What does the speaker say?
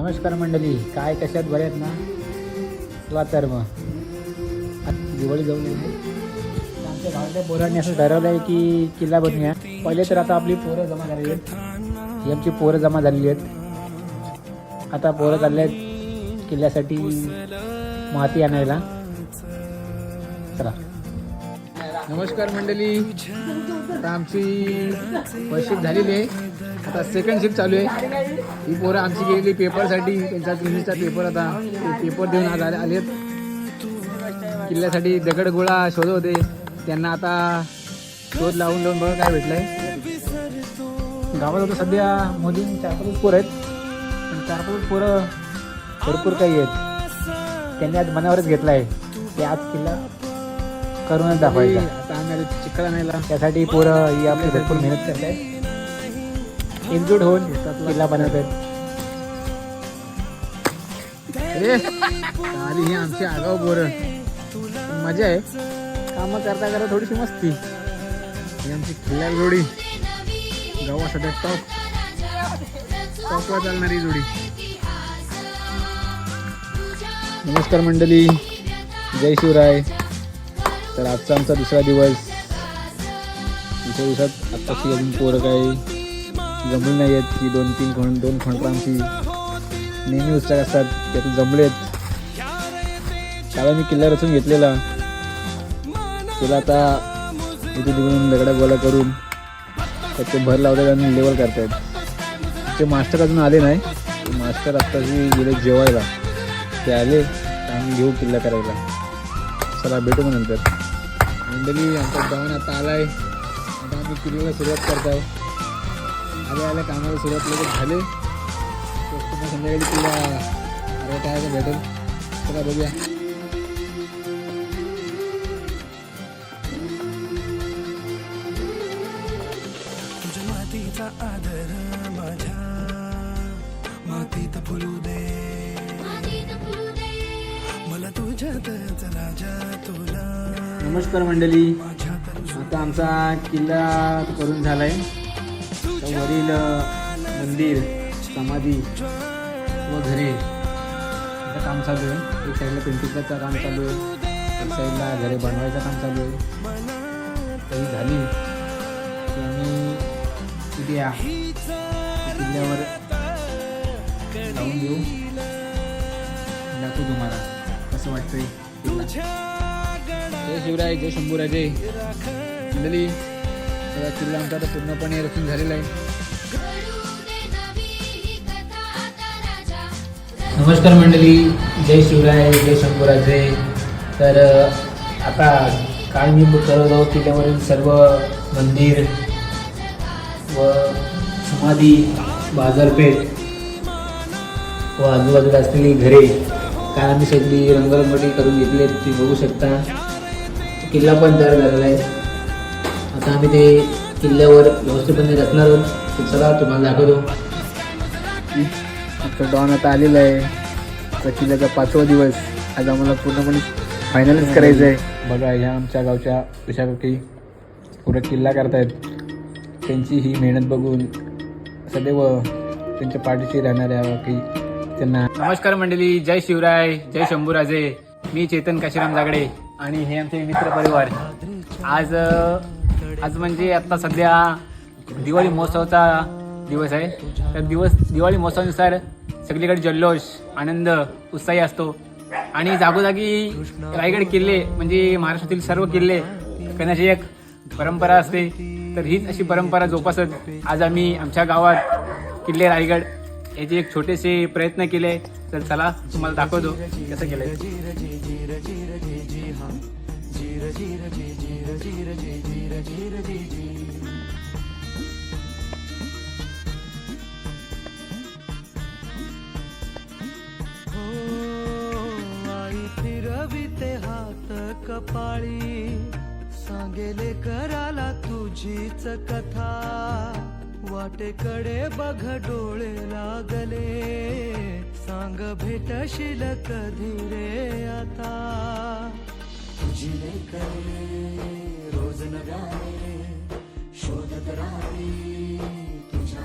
नमस्कार मंडळी, काय कशात बरे आहेत ना? चला तर मग दिवाळी जाऊन आमच्या गावातल्या पोरांनी असं ठरवलं आहे की किल्ला बनवूया. पहिले तर आता आपली पोरं जमा झालेली आहेत, ही आमची पोरं जमा झालेली आहेत. आता पोरं चालले आहेत किल्ल्यासाठी माती आणायला. चला. नमस्कार मंडळी, आता आमची फर्स्ट शिफ्ट झालेली आहे, आता सेकंड शिफ्ट चालू आहे. ही पोरं आमची गेलेली पेपरसाठी, त्यांचा इंग्लिशचा पेपर होता, ते पेपर देऊन आज आलेत. किल्ल्यासाठी दगड गोळा शोधत होते, त्यांना आता शोध लावून लावून बघा काय भेटलंय. गावात होतं सध्या मोदी 4-5 पोरं आहेत, पण 4-5 पोरं भरपूर काही आहेत. त्यांनी आज मनावरच घेतला आहे की आज किल्ला करूनच दाखवायचा. आता आम्ही चिखल आणायला, त्यासाठी पोरं ही आपली भरपूर मेहनत करत आहेत, एकजूट होऊन किल्ला बनवत आहेत. आली ही आमची आगाऊ पोरं, मजा आहे. कामं करता करता थोडीशी मस्ती. ही आमची खिल्लार जोडी, गावा सध्या टॉपवर चालणारी जोडी. नमस्कार मंडळी, जय शिवराय. तर आजचा आमचा दुसरा दिवस. दुसऱ्या दिवसात आत्ताची अजून पोरं काही जमली नाही आहेत. की 2 खंड आमची नेहमी उत्साह असतात, त्यातून जमलेत. त्याला मी किल्ला रचून घेतलेला, त्याला आता इथे तिकडून दगडा गोळा करून त्याचे भर लावतात आणि लेवल करतात. ते मास्टर अजून आले नाही, ते मास्टर आत्ताची गेले जेवायला. ते आले तर आम्ही घेऊ किल्ला करायला. चला भेटू मग नंतर. मंडळी, आमचा जवान आता आला आहे, आता आम्ही किल्ल्याला सुरुवात करत आहे. आल्या कामाला सुरुवात लगेच झाले. संध्याकाळी किल्ला अरे काय भेटेल, चला बघूया. मातीचा आदर माझ्या मातीत फुलू दे, मला तुझ्यातच राजा तुला. नमस्कार मंडळी, आता आमचा किल्ला करून झाला आहे. वरील मंदिर, समाधी व घरे याचं काम चालू आहे. एक साईडला पेंटिंगचं काम चालू आहे, एक साईडला घरे बनवायचं काम चालू आहे. काही झाली की आम्ही तिथे या किल्ल्यावर जाऊन घेऊ, दाखवू तुम्हाला कसं वाटतंय किल्ला. जय शिवराय, जय शंभूराजे. मंडळी, किल्ला आमचा आता पूर्णपणे रचून झालेला आहे. नमस्कार मंडळी, जय शिवराय, जय शंभूराजे. तर आता काल मी करवलं किल्ल्यावरील सर्व मंदिर व समाधी, बाजारपेठ व आजूबाजूला असलेली घरे काल आम्ही सगळी रंगरंगोटी करून घेतली. ती बघू शकता. किल्ला पण तयार झालेला आहे. आता आम्ही ते किल्ल्यावर व्यवस्थितपणे रचणार आहोत. चला तुम्हाला दाखवतो. आता डॉन आता आलेला आहे. तर किल्ल्याचा 5वा दिवस. आज आम्हाला पूर्णपणे फायनलच करायचं आहे. बघा, ह्या आमच्या गावच्या विशाखी पुरा किल्ला करतायत. त्यांची ही मेहनत बघून सदैव त्यांच्या पाठीशी राहणाऱ्या की त्यांना नमस्कार मंडळी, जय शिवराय, जय शंभूराजे. मी चेतन काशीराम जागडे आणि हे आमचे मित्र परिवार. आज म्हणजे आता सध्या दिवाळी महोत्सवाचा दिवस आहे. तर दिवाळी महोत्सवानुसार सगळीकडे जल्लोष, आनंद, उत्साही असतो. आणि जागोजागी रायगड किल्ले म्हणजे महाराष्ट्रातील सर्व किल्ले करण्याची एक परंपरा असते. तर हीच अशी परंपरा जोपासत आज आम्ही आमच्या गावात किल्ले रायगड याचे एक छोटेसे प्रयत्न केले. तर चला तुम्हाला दाखवतो कसं केलंय. फिरविते हात कपाळी, सांगेले कराला तुझीच कथा. वाटेकडे बघ डोळे लागले, सांग भेटशील कधी रे आता. तुझी लेकरे रोज नव्याने शोधत राहावी तुझ्या